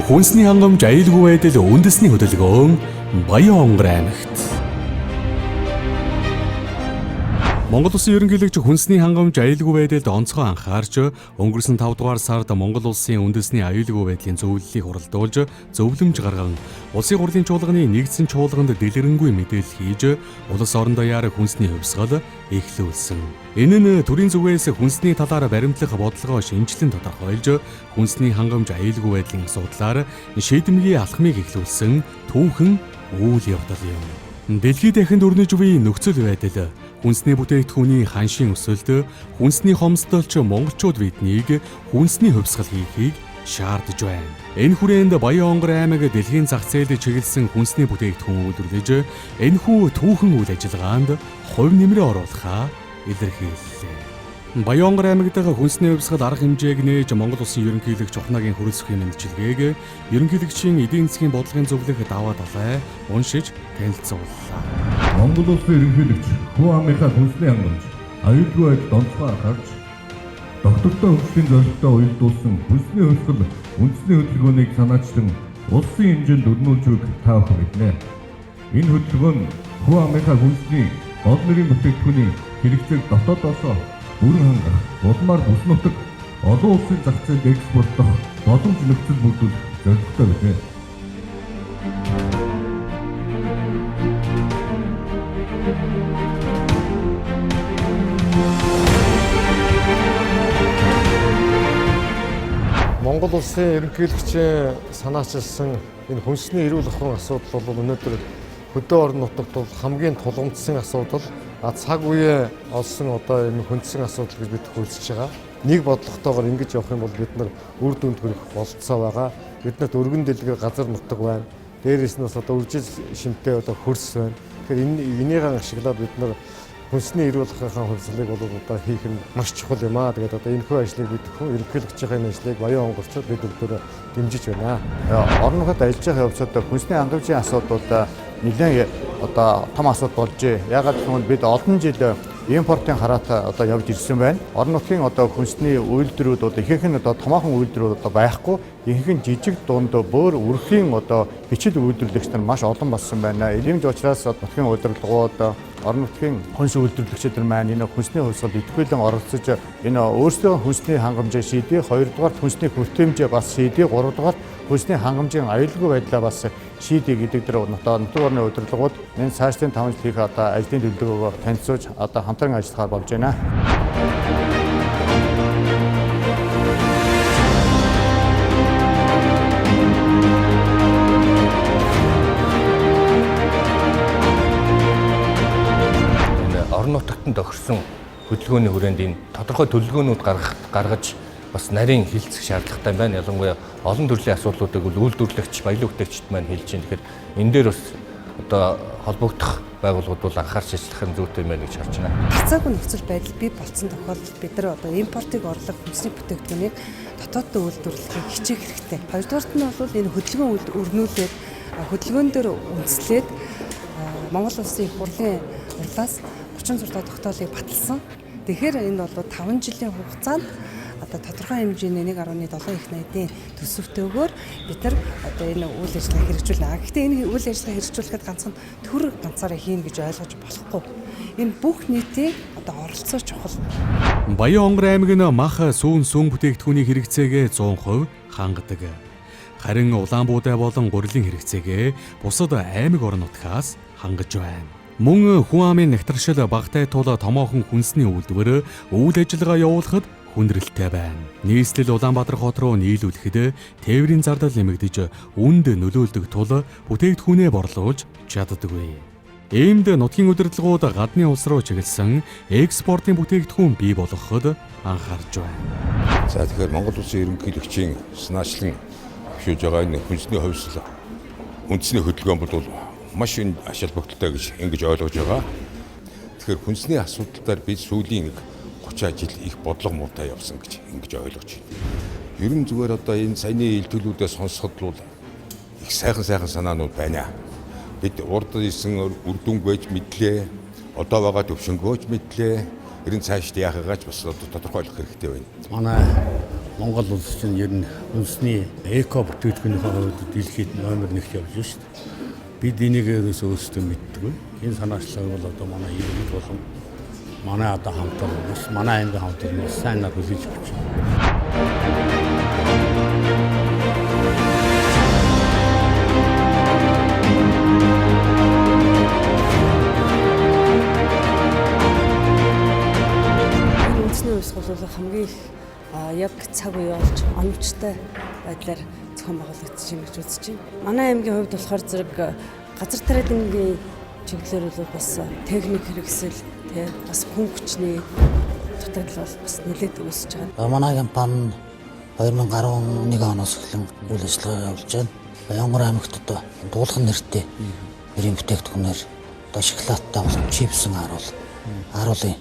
Хүнсний хангамж аюулгүй байдал үндэсний хөдөлгөөн Баян онгор аймагт. Монгол Улсын ерөнхийлөгч хүнсний хангамж аюулгүй байдалд онцгой анхаарч өнгөрсөн 5 дугаар сард Монгол Улсын үндэсний аюулгүй байдлын зөвлөлийг хуралдуулж зөвлөмж гарган Улсын хурлын чуулганы нэгдсэн чуулганд дэлгэрэнгүй мэдээлэл хийж улс орон даяар хүнсний хувьсгал эхлүүлсэн. Энэ нь төрийн зүгээс хүнсний талаар баримтлах бодлогоо шинжилэн тодорхойлж хүнсний хангамж аюулгүй байдлын асуудлаар шийдэмгий алхмыг эхлүүлсэн түүхэн үйл явдал юм. Дэлхийд дахинд өрнөж буй нөхцөл байдал хүнсний бүтээгдэхүүний ханшийн өсөлт, хүнсний хомсдолч монголчууд биднийг хүнсний хувьсгал хийхийг шаардж байна. Энэ хүрээнд Баян онгор аймаг дэлхийн зах зээлд чиглэсэн хүнсний бүтээгдэхүүн үйлдвэрлэж, энэхүү түүхэн үйл ажиллагаанд хувь нэмрээ оруулахаа илэрхийллээ. Баян онгор аймаг дахь хүнсний хувьсгал арга хэмжээг нээж Монгол Улсын ерөнхийлөгч Ухнагийн хөрөлсөхийн мэндчилгээг ерөнхийлөгчийн эдийн засгийн бодлогын зөвлөх даваа далай уншиж танилцууллаа. Монгол Улсын ерөнхийлөгч Хүү амынхаа хүнсний хангамж аюулгүй байдалд онцгой анхаарч доктортой хөгжлийн зорилготой уялдуулсан хүнсний хувьсгал үндэсний хөдөлгөөнийг санаачлан улсын хэмжээнд өрнүүлж өгөх таах мэднэ. Энэ хөдөлгөөн Хүү амынхаа хүнсний гол нэрийн бүтээгдэхүүний хэрэгцээг дотоодоос бүрэн хангах, улмаар бүс нутаг олон улсын зах зээлд экспортлох боломж нөхцөл бүрдүүлэх зорилготой байна. Монгол Улсын ерөнхийлөгчийн санаачилсан энэ хүнсний эрүүл ахуйн асуудал бол өнөөдөр хөдөө орон нутагт бол хамгийн тулгымдсан асуудал. Цаг үеэ олсон одоо энэ хүндсэн асуудал гэж бид хөлсөж байгаа. Нэг бодлоготойгоор ингэж явах юм бол бид нар үр дүнд хүрэх болцоо байгаа. Биднэрт өргөн дэлгэр газар нутаг байна. Дээрээс нь бас одоо үржил шимтэй одоо хөрс байна. Тэгэхээр энийг ашиглаад бид нар хүнсний эрүүл ахуйн хувьсгалыг бол одоо хийх нь маш чухал юм аа. Тэгээд одоо энэхүү ажлыг бид ерөнхийлөгчийн ажлыг Баян онгорчууд бид бүгдөө дэмжиж байна. Орон нутгад ажиллаж байгаа явцад хүнсний хангамжийн асуудал нэлээд одоо том асуудал болжээ. Ягаад гэвэл бид олон жил импортын хараатай одоо явж ирсэн байна. Орон нутгийн одоо хүнсний үйлдвэрүүд одоо ихэнх нь одоо томоохон үйлдвэрүүд одоо байхгүй. Ихэнх нь жижиг дунд бөөр үрхийн одоо бичил үйлдвэрлэгч нар маш олон болсон байна. Ийм ч учраас нутгийн удирдлагууд орон нутгийн хүнс үйлдвэрлэгчид нар маань энэ хүнсний хувьсгал идэвхжүүлэн оролцож энэ өөрсдөө хүнсний хангамжийг шийдээ, хоёрдугаар хүнсний хүртээмжээ бас шийдээ, гуравдугаар хүнсний хангамжийн аюулгүй байдлаа бас шийдээ гэдэг дээр нутаг орны удирдлагууд энэ цаашлын 5 жил хийх одоо ажлын төлөвлөгөөгөө танилцуулж одоо хамтран ажиллахаар болж байна. Орон нутагт тохирсон хөдөлгөөний хүрээнд энэ тодорхой төлөвлөгөөнүүд гаргаж бас нарийн хилцэх шаардлагатай байна. Ялангуяа олон төрлийн асуудлуудыг үйлдвэрлэгч, баялаг бүтээгчид маань хэлж байна. Тэгэхээр энэ дээр бас одоо холбогдох байгууллагууд бол анхаарч ажиллах нь зүйтэй юм байна гэж харж байна. Хацаагүй нөхцөл байдал бий болсон тохиолдолд бид нар одоо импортыг орлох хүнсний бүтээгдэхүүнийг дотооддоо үйлдвэрлэхийг хичээх хэрэгтэй. Хоёрдугаарт нь бол энэ хөдөлгөөн өрнүүлээд хөдөлгөөн дээр үндэслээд Монгол Улсын их хурлын урлаас 36 дахь тогтоолыг баталсан. Тэгэхээр энэ бол 5 жилийн хугацаанд одоо тодорхой хэмжээний 1.7 их найдын төсөвтөөгөөр бид нар одоо энэ үйл ажиллагаа хэрэгжүүлнэ. Гэхдээ энэ үйл ажиллагаа хэрэгжүүлэхэд ганцхан төр ганцаараа хийн гэж ойлгож болохгүй. Энэ бүх нийтийн одоо оролцоо чухал. Баян онгор аймаг нь мах сүүн бүтээгдэхүүний хэрэгцээгээ 100% хангадаг. Харин улаан буудай болон гурилын хэрэгцээгээ бусад аймаг орон нутгаас хангаж байна. Мөн хүн амын нэгтршил багтай тул томоохон хүнсний үйлдвэр үйл ажиллагаа явуулахад хүндрэлтэй байна. Нийслэл Улаанбаатар хот руу нийлүүлэхэд тээврийн зардал нэмэгдэж үнд нөлөөлдөг тул бүтээгдэхүүнээ борлуулж чаддаггүй. Иймд нутгийн удирдлагууд гадны улс руу чиглэсэн экспортын бүтээгдэхүүн бий болгоход анхаарч байна. За тэгэхээр Монгол Улсын ерөнхийлөгчийн санаачлан хөшөөж байгаа энэ хүнсний хувьсгал үндэсний хөдөлгөөн бол маш ач холбогдолтой гэж ингэж ойлгож байгаа. Тэгэхээр хүнсний асуудал дээр бид сүүлийн 30 жил их бодлого муутай явсан гэж ингэж ойлгож байна. Ерөн зүгээр одоо энэ саяны илтгэлүүдээ сонсоход бол их сайхан санаанууд байна. Бид урд исэн үр дүн байж мэдлээ, одоо байгаа төвшөнгөөж мэдлээ. Ерөн цаашд яахагаач бас тодорхойлох хэрэгтэй байна. Манай Монгол улс чинь ер нь үндэсний эко бүтээгдэхүүнийхээ хувьд дэлхийд номер 1-т явж байна шүү дээ. Бид энийг ерөөсөө өөрсдөө мэддэггүй. Энэ санаачлал бол одоо манай иргэд болон манай одоо хамтран бас манай аймгийн хамтран бас сайн нар хүлээж авч байна. Үндэсний хувьс бол хамгийн их яг цаг үе болж оновчтой байдлаар зохион байгуулагдаж байна гэж үзэж байна. Манай аймгийн хувьд болохоор зэрэг газар тариалангийн чиглэлээр бол бас техник хэрэгсэл бас хүн хүчний дутагдал бол бас нэлээд үүсэж байгаа. Манай компани 2011 оноос эхлэн үйл ажиллагаа явуулж байна. Баянгар аймагт одоо дуулах нэртэй нэрийн бүтээгдэхүүнээр одоо шоколадтай болон чипсэн харуулын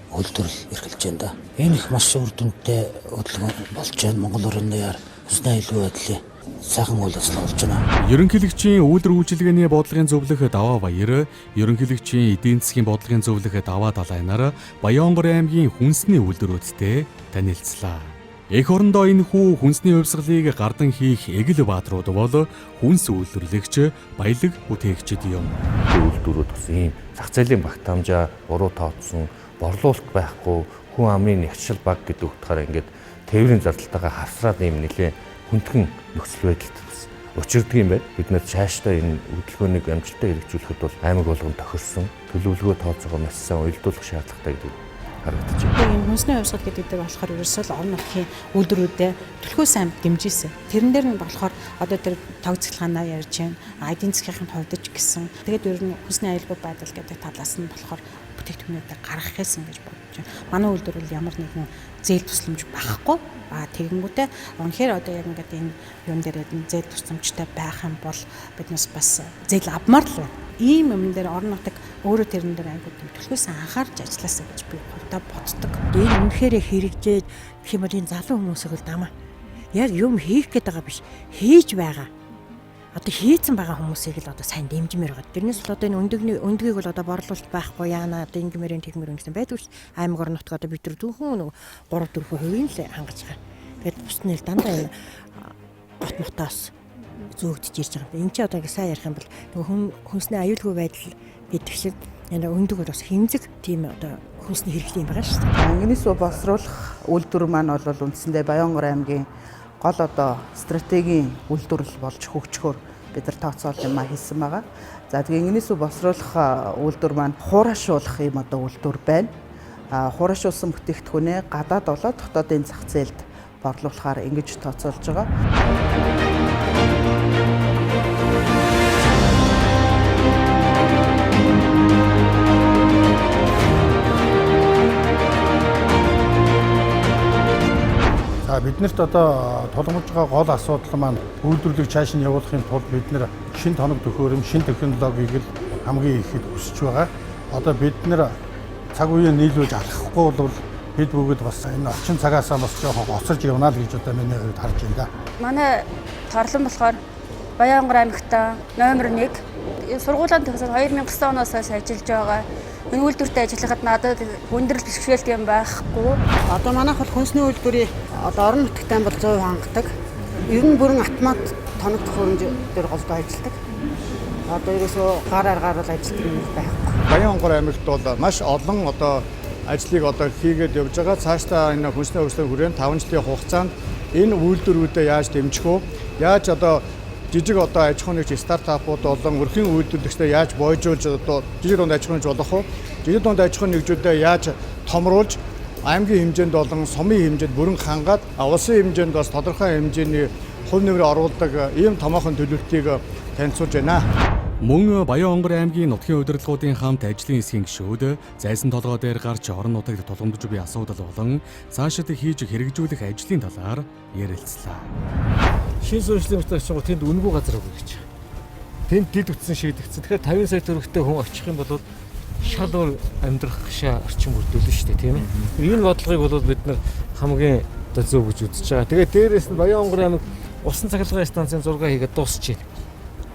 үйлдвэрлэл эрхэлж байна да. Энэ их маш үр дүнтэй хөдөлгөөн болж байна. Монгол орны яар хүнсний аюулгүй байдлын сайхан үйл ажиллагаа болж байна. Ерөнхийлөгчийн үйлдвэр үйлчилгээний бодлогын зөвлөх Даваа Баяр, ерөнхийлөгчийн эдийн засгийн бодлогын зөвлөх Даваа Далайнаар Баянгар аймгийн хүнсний үйлдвэрүүдтэй танилцлаа. Эх орондоо энэ хүү хүнсний хувьсгалыг гардан хийх Эгэл Баатрууд бол хүнс үйлдвэрлэгч, баялаг бүтээгчид юм. Үйлдвэрүүд бас ийм зах зээлийн багтаамжаа буруу тооцсон, борлуулалт байхгүй, хүн амын нягчил баг гэдэг утгаараа ингээд тээврийн зардалтайгаа хавсраад ийм нэлээ хүндхэн нөхцөл байдалд бас учирдаг юм байна. Бид нэр цаашдаа энэ хөдөлгөөнийг амжилттай хэрэгжүүлэхэд бол аймаг болгон тохирсон төлөвлөгөө тооцоогоо маш сайн уялдуулах шаардлагатай гэдэг харагдаж байна. Энэ хүнсний хувьсгал гэдэг болохоор ерөөсөө л орон нутгийн үйлдвэрүүдэд төлхөөс амт дэмжижсэн. Тэрэн дээр нь болохоор одоо тэр тогтцолгаанаа ярьж байна. Эдийн засгийн хувьд ч гэсэн. Тэгээд ер нь хүнсний аюулгүй байдал гэдэг талаас нь болохоор бүтээгдэхүүнүүдээ гаргах гэсэн гэж бодож байна. Манай үйлдвэр бол ямар нэгэн зээл тусламж байхгүй. Тэгэнгүүтээ үнэхээр одоо яг ингээд энэ юм дээр зээл тусламжтай байх юм бол биднес бас зээл авмаар л байна. Ийм юм дээр орон нутаг өөрөө тэрэн дээр аягүй төлхөөс анхаарч ажилласаа гэж би хувьдаа боддог. Энэ үнэхээр хэрэгжээд гэх юм бол энэ залуу хүмүүсийг л дамаа. Яг юм хийх гээд байгаа биш, хийж байгаа. Одоо хийцэн байгаа хүмүүсийг л одоо сайн дэмжмээр байгаа. Тэрнээс л одоо энэ өндгийг бол одоо борлуулалт байхгүй яана одоо ингэмэрэн тэгмэрэн гэсэн байдгүй ш. Аймаг орон нутгаа одоо бид нар зөвхөн 3-4% л хангаж байгаа. Тэгээд бусны л дандаа энэ гот мотоос зөөгдөж ирж байгаа юм. Энд чи одоо ингэ сайн ярих юм бол хүнсний аюулгүй байдал гэдэг шиг энэ өндөг бол бас хэмзэг тийм одоо хүнсний хэрэгтэй юм байгаа шүү дээ. Ангинису боловсруулах үйлдвэр маань бол үндсэндээ Баянгар аймгийн гол одоо стратегийн үйлдвэрлэл болж хөгжөхөөр бид нар тооцоол юм хийсэн байгаа. За тэгээ ангинису боловсруулах үйлдвэр маань хуурайшуулах юм одоо үйлдвэр байна. Хуурайшуулсан бүтээгдэхүүнээ гадаад болоод дотоодын зах зээлд борлуулахаар ингэж тооцоолж байгаа. Биднэрт одоо тулгамж байгаа гол асуудал маань үйлдвэрлэлийг цааш нь явуулахын тулд бид нэр шинэ тоног төхөөрөм, шинэ технологиг л хамгийн ихэд хүсэж байгаа. Одоо бид нэр цаг үеийг нийлүүлж алхахгүй бол бид бүгд бас энэ орчин цагаасаа бас жоохон гоцорж явна л гэж одоо миний хувьд харж байна да. Манай тарлан болохоор Баянгар аймагта номер 1 сургуулийн төгсөөд 2009 оноос хойш ажиллаж байгаа. Энэ үйлдвэртэй ажиллахад надад хүндрэл бэрхшээлт юм байхгүй. Одоо манайх бол хүнсний үйлдвэрийг одоо орон нутгтай бол 100% хангадаг. Ер нь бүрэн автомат тоног төхөөрөмж дээр голдоо ажилладаг. Одоо ерөөсөө гар аргаар бол ажилладаг юм байхгүй. Баянгар аймагт бол маш олон одоо ажлыг одоо хийгээд явж байгаа. Цаашдаа энэ хүнсний хувьсгалын хүрээнд 5 жилийн хугацаанд энэ үйлдвэрүүдэд яаж дэмжих вэ? Яаж одоо жижиг одоо аж ахуйн нэгж стартапууд болон өрхийн үйлдвэрлэгчдээ яаж бойжуулж одоо жижиг дунд аж ахуйн болох вэ? Жижиг дунд аж ахуйн нэгжүүдэд яаж томруулж аймгийн хэмжээнд болон сумын хэмжээнд бүрэн хангаад улсын хэмжээнд бас тодорхой хэмжээний хувь нэмрээ оруулдаг ийм томоохон төлөвлөлтийг танилцуулж байна. Мөн Баянгар аймгийн нутгийн удирдлагуудын хамт ажлын хэсгийн гишүүд зайсан толгой дээр гарч орон нутагт тулгамдж буй асуудал болон цаашид хийж хэрэгжүүлэх ажлын талаар ярилцлаа. Шин сүнслэлийн устгагчид тэнд үнэгүй газар өгөх гэж. Тэнд дид утсан шийдэгдсэн. Тэгэхээр 50 сая төгрөгтэй хүн очих юм бол шал өөр амьдрах гашаа орчин бүрдүүлнэ шүү дээ, тийм ээ. Энэ бодлогыг бол бид нар хамгийн одоо зөв гэж үзэж байгаа. Тэгээд дээрээс нь Баянгар аймаг усан цахилгаан станцын зураг хийгээд дуусчихэ.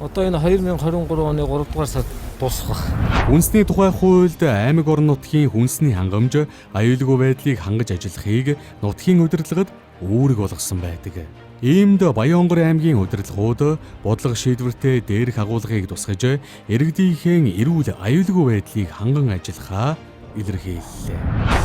Одоо энэ 2023 оны 3 дугаар сард дуусах баг. Хүнсний тухай хуульд аймаг орон нутгийн хүнсний хангамж, аюулгүй байдлыг хангаж ажиллахыг нутгийн удирдлагад үүрэг болгосон байдаг. Иймд Баянгор аймгийн удирдлагууд бодлого шийдвэртэй дээрх агуулгыг тусгаж иргэдийнхээ эрүүл аюулгүй байдлыг ханган ажиллахаа илэрхийллээ.